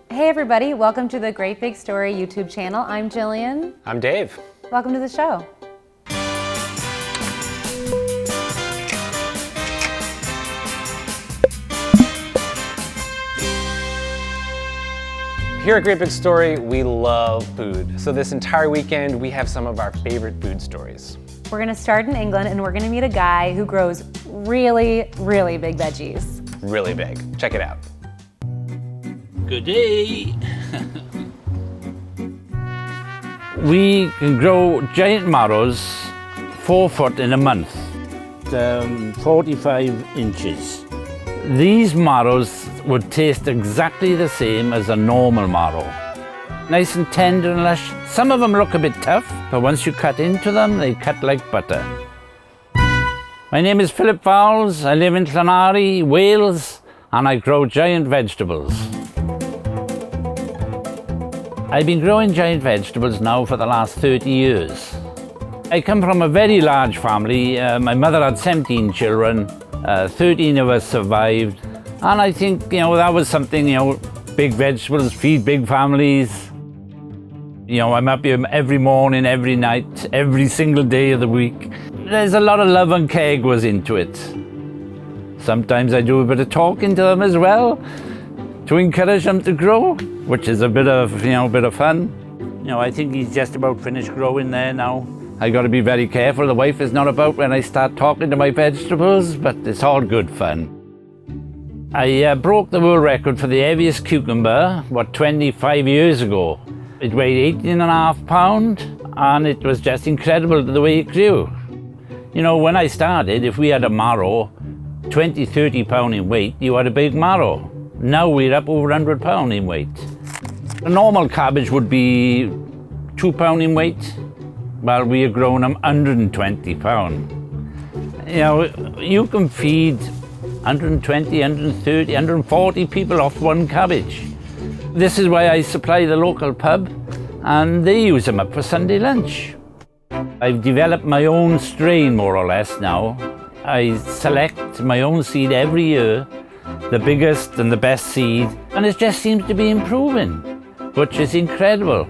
Hey everybody, welcome to the Great Big Story YouTube channel. I'm Jillian. I'm Dave. Welcome to the show. Here at Great Big Story, we love food. So this entire weekend, we have some of our favorite food stories. We're gonna start in England and we're gonna meet a guy who grows really, really big veggies. Really big. Check it out. Good day. We can grow giant marrows 4 foot in a month, 45 inches. These marrows would taste exactly the same as a normal marrow. Nice and tender and lush. Some of them look a bit tough, but once you cut into them, they cut like butter. My name is Philip Fowles. I live in Culinary, Wales, and I grow giant vegetables. I've been growing giant vegetables now for the last 30 years. I come from a very large family. My mother had 17 children, 13 of us survived. And I think, that was something, big vegetables feed big families. I'm up here every morning, every night, every single day of the week. There's a lot of love and care goes into it. Sometimes I do a bit of talking to them as well, to encourage them to grow, which is a bit of fun. I think he's just about finished growing there now. I got to be very careful. The wife is not about when I start talking to my vegetables, but it's all good fun. I broke the world record for the heaviest cucumber, 25 years ago. It weighed 18.5 pounds, and it was just incredible the way it grew. When I started, if we had a marrow, 20, 30 pound in weight, you had a big marrow. Now we're up over 100 pound in weight. A normal cabbage would be 2 pound in weight, while we are growing them 120 pound. You can feed 120, 130, 140 people off one cabbage. This is why I supply the local pub, and they use them up for Sunday lunch. I've developed my own strain more or less now. I select my own seed every year, the biggest and the best seed, and it just seems to be improving, which is incredible.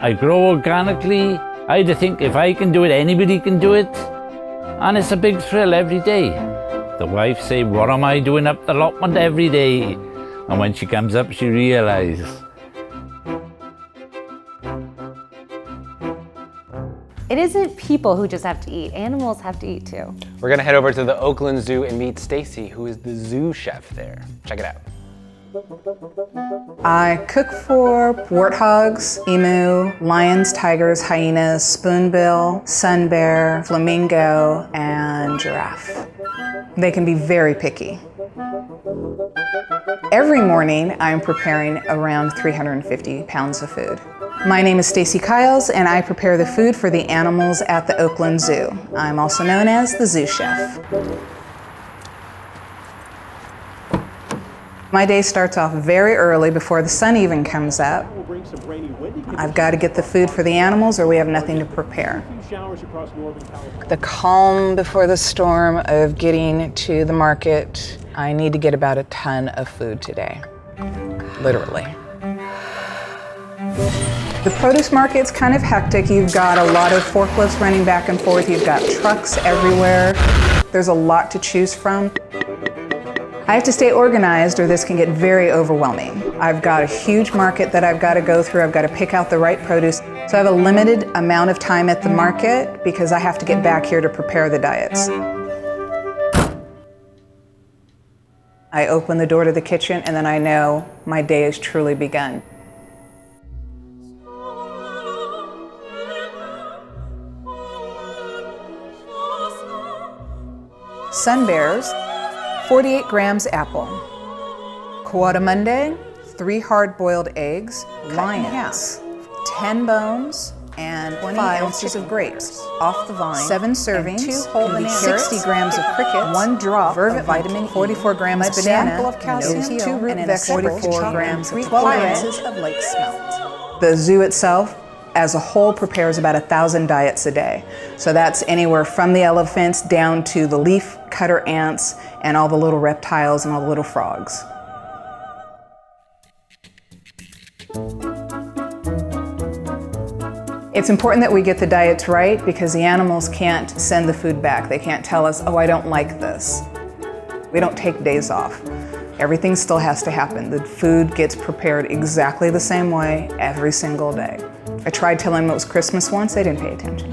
I grow organically. I think if I can do it, anybody can do it, and it's a big thrill every day. The wife say, what am I doing up the allotment every day? And when she comes up, she realizes. It isn't people who just have to eat, animals have to eat too. We're gonna head over to the Oakland Zoo and meet Stacy, who is the zoo chef there. Check it out. I cook for warthogs, emu, lions, tigers, hyenas, spoonbill, sun bear, flamingo, and giraffe. They can be very picky. Every morning, I'm preparing around 350 pounds of food. My name is Stacy Kyles, and I prepare the food for the animals at the Oakland Zoo. I'm also known as the zoo chef. My day starts off very early before the sun even comes up. I've got to get the food for the animals or we have nothing to prepare. The calm before the storm of getting to the market. I need to get about a ton of food today, literally. The produce market's kind of hectic. You've got a lot of forklifts running back and forth. You've got trucks everywhere. There's a lot to choose from. I have to stay organized or this can get very overwhelming. I've got a huge market that I've got to go through. I've got to pick out the right produce. So I have a limited amount of time at the market because I have to get back here to prepare the diets. I open the door to the kitchen and then I know my day has truly begun. Sun bears, 48 grams apple. Coattamundi, 3 hard-boiled eggs, lions, 10 bones, and 20 ounces of grapes off the vine, 7 servings, 2 whole bananas, 60 grams of crickets, 1 drop of vitamin E, 44 grams of banana, of calcium, 2 root vegetables, 44 grams of 12 ounces of lake smelt. The zoo itself as a whole prepares about 1,000 diets a day. So that's anywhere from the elephants down to the leaf cutter ants and all the little reptiles and all the little frogs. It's important that we get the diets right because the animals can't send the food back. They can't tell us, oh, I don't like this. We don't take days off. Everything still has to happen. The food gets prepared exactly the same way every single day. I tried telling them it was Christmas once, they didn't pay attention.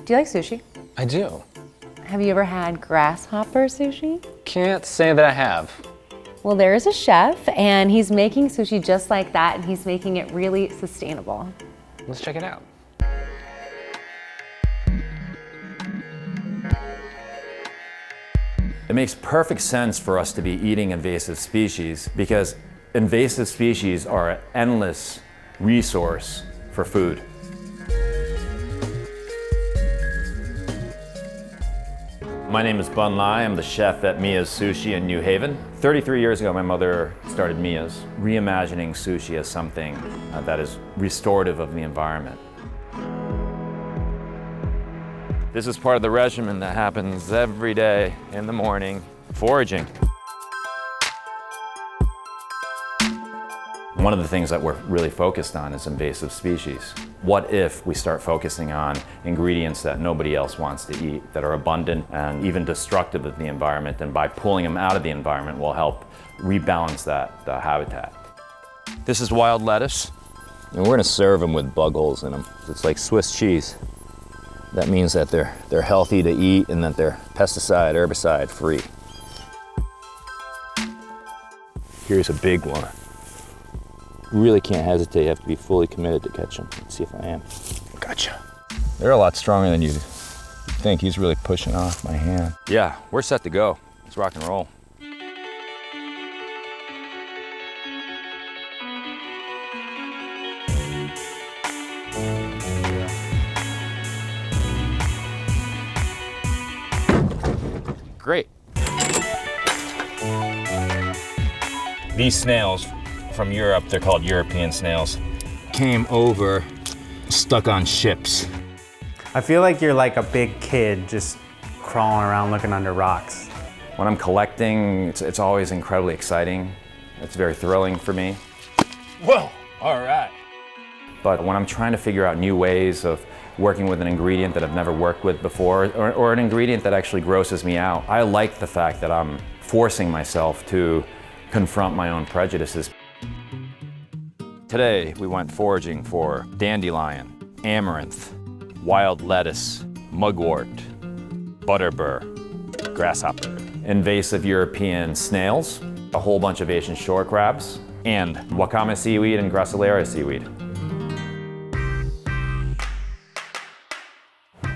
Do you like sushi? I do. Have you ever had Grasshopper Sushi? Can't say that I have. Well, there is a chef, and he's making sushi just like that, and he's making it really sustainable. Let's check it out. It makes perfect sense for us to be eating invasive species because invasive species are an endless resource for food. My name is Bun Lai. I'm the chef at Mia's Sushi in New Haven. 33 years ago, my mother started Mia's, reimagining sushi as something that is restorative of the environment. This is part of the regimen that happens every day in the morning, foraging. One of the things that we're really focused on is invasive species. What if we start focusing on ingredients that nobody else wants to eat, that are abundant and even destructive of the environment, and by pulling them out of the environment will help rebalance the habitat. This is wild lettuce, and we're gonna serve them with bug holes in them. It's like Swiss cheese. That means that they're healthy to eat and that they're pesticide, herbicide free. Here's a big one. You really can't hesitate. You have to be fully committed to catch him. Let's see if I am. Gotcha. They're a lot stronger than you think. He's really pushing off my hand. Yeah, we're set to go. Let's rock and roll. Great. These snails from Europe, they're called European snails, came over, stuck on ships. I feel like you're like a big kid just crawling around looking under rocks. When I'm collecting, it's always incredibly exciting. It's very thrilling for me. Whoa, all right. But when I'm trying to figure out new ways of working with an ingredient that I've never worked with before, or an ingredient that actually grosses me out, I like the fact that I'm forcing myself to confront my own prejudices. Today, we went foraging for dandelion, amaranth, wild lettuce, mugwort, butterbur, grasshopper, invasive European snails, a whole bunch of Asian shore crabs, and wakame seaweed and gracilaria seaweed.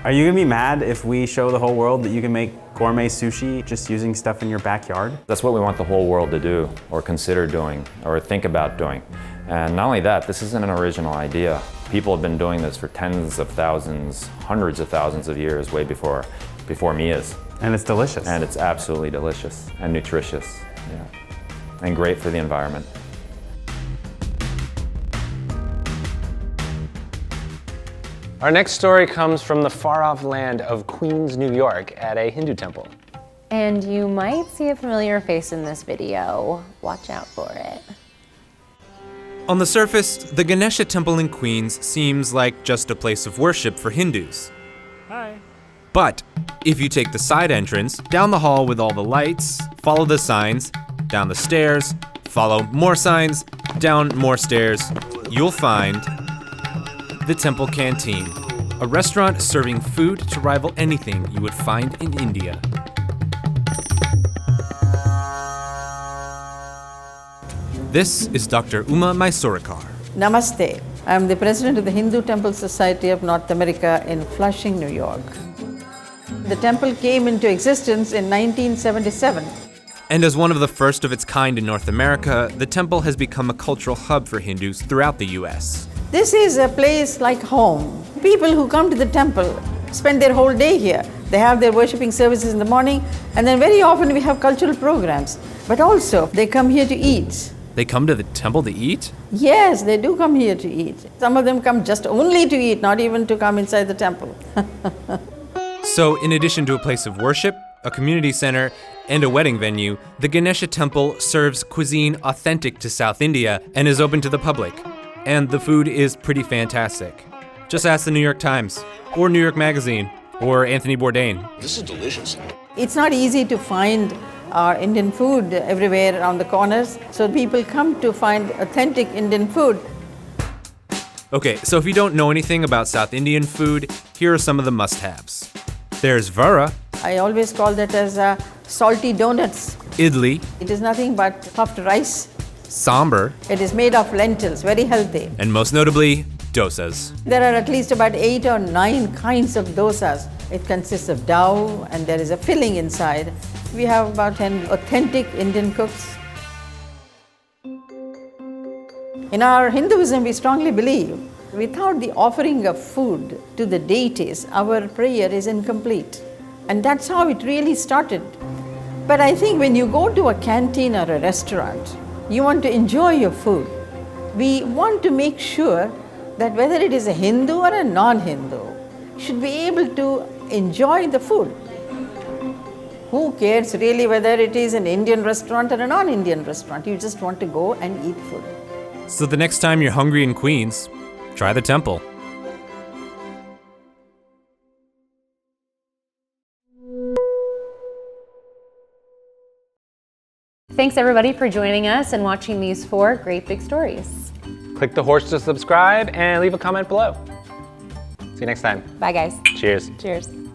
Are you gonna be mad if we show the whole world that you can make gourmet sushi just using stuff in your backyard? That's what we want the whole world to do, or consider doing, or think about doing. And not only that, this isn't an original idea. People have been doing this for tens of thousands, hundreds of thousands of years, way before Mia's. And it's delicious. And it's absolutely delicious and nutritious, yeah. And great for the environment. Our next story comes from the far-off land of Queens, New York, at a Hindu temple. And you might see a familiar face in this video. Watch out for it. On the surface, the Ganesha temple in Queens seems like just a place of worship for Hindus. Hi. But if you take the side entrance, down the hall with all the lights, follow the signs, down the stairs, follow more signs, down more stairs, you'll find the Temple Canteen, a restaurant serving food to rival anything you would find in India. This is Dr. Uma Mysoricar. Namaste. I am the president of the Hindu Temple Society of North America in Flushing, New York. The temple came into existence in 1977. And as one of the first of its kind in North America, the temple has become a cultural hub for Hindus throughout the US. This is a place like home. People who come to the temple spend their whole day here. They have their worshipping services in the morning, and then very often we have cultural programs. But also, they come here to eat. They come to the temple to eat? Yes, they do come here to eat. Some of them come just only to eat, not even to come inside the temple. So, in addition to a place of worship, a community center, and a wedding venue, the Ganesha temple serves cuisine authentic to South India and is open to the public. And the food is pretty fantastic. Just ask the New York Times, or New York Magazine, or Anthony Bourdain. This is delicious. It's not easy to find our Indian food everywhere around the corners, so people come to find authentic Indian food. Okay, so if you don't know anything about South Indian food, here are some of the must-haves. There's vara, I always call that as salty donuts. idli, It is nothing but puffed rice. sambar, It is made of lentils, very healthy. and most notably, dosas. There are at least about 8 or 9 kinds of dosas. It consists of dough and there is a filling inside. We have about 10 authentic Indian cooks. In our Hinduism, we strongly believe without the offering of food to the deities, our prayer is incomplete. And that's how it really started. But I think when you go to a canteen or a restaurant, you want to enjoy your food. We want to make sure that whether it is a Hindu or a non-Hindu, should be able to enjoy the food. Who cares really whether it is an Indian restaurant or a non-Indian restaurant? You just want to go and eat food. So the next time you're hungry in Queens, try the temple. Thanks everybody for joining us and watching these 4 great big stories. Click the horse to subscribe and leave a comment below. See you next time. Bye guys. Cheers. Cheers.